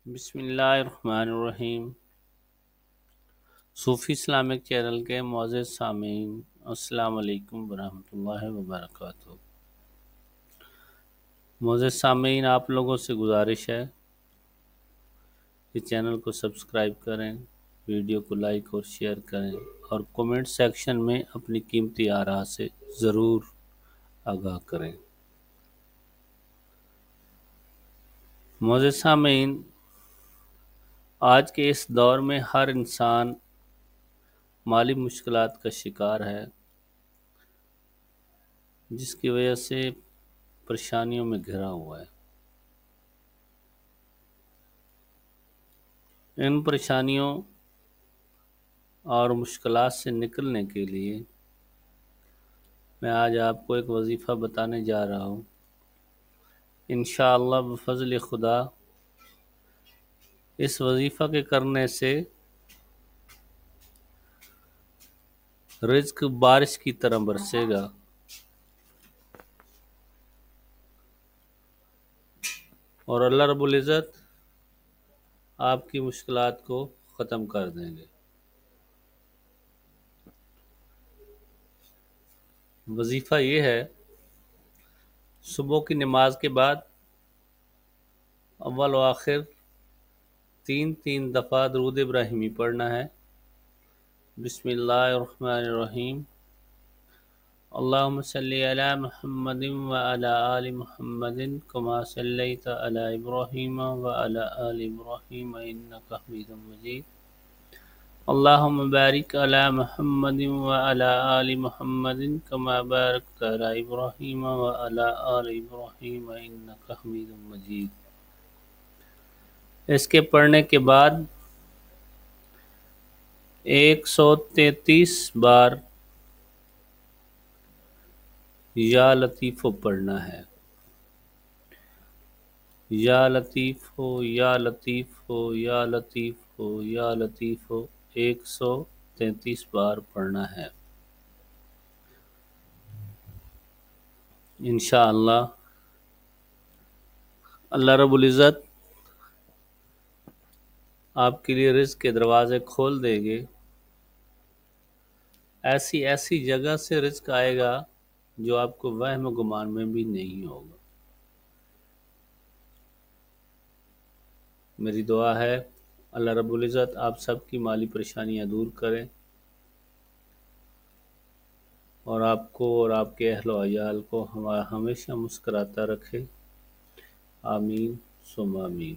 بسم اللہ الرحمن الرحیم۔ صوفی اسلامک چینل کے معزز سامعین، السلام علیکم ورحمۃ اللہ وبرکاتہ۔ معزز سامعین، آپ لوگوں سے گزارش ہے کہ چینل کو سبسکرائب کریں، ویڈیو کو لائک اور شیئر کریں اور کومنٹ سیکشن میں اپنی قیمتی آراء سے ضرور آگاہ کریں۔ معزز سامعین، آج کے اس دور میں ہر انسان مالی مشکلات کا شکار ہے، جس کی وجہ سے پریشانیوں میں گھرا ہوا ہے۔ ان پریشانیوں اور مشکلات سے نکلنے کے لیے میں آج آپ کو ایک وظیفہ بتانے جا رہا ہوں۔ انشاءاللہ بفضل خدا اس وظیفہ کے کرنے سے رزق بارش کی طرح برسے گا اور اللہ رب العزت آپ کی مشکلات کو ختم کر دیں گے۔ وظیفہ یہ ہے، صبح کی نماز کے بعد اول و آخر 3 دفعہ درود ابراہیمی پڑھنا ہے۔ بسم اللہ الرحمن الرحیم، اللہم صلی علی محمد وعلی آل محمد کما صلیت علی ابراہیم وعلی آل ابراہیم انک حمید مجید، اللہم بارک علی محمد وعلی آل محمد کما بارکت علی ابراہیم وعلی آل ابراہیم انک حمید مجید۔ اس کے پڑھنے کے بعد 133 بار یا لطیف پڑھنا ہے۔ یا لطیف ہو، یا لطیف ہو، یا لطیف ہو، یا لطیف ہو، 133 بار پڑھنا ہے۔ انشاءاللہ اللہ رب العزت آپ کے لیے رزق کے دروازے کھول دیں گے۔ ایسی جگہ سے رزق آئے گا جو آپ کو وہم و گمان میں بھی نہیں ہوگا۔ میری دعا ہے اللہ رب العزت آپ سب کی مالی پریشانیاں دور کریں اور آپ کو اور آپ کے اہل و عیال کو ہمیشہ مسکراتا رکھے۔ آمین ثم آمین۔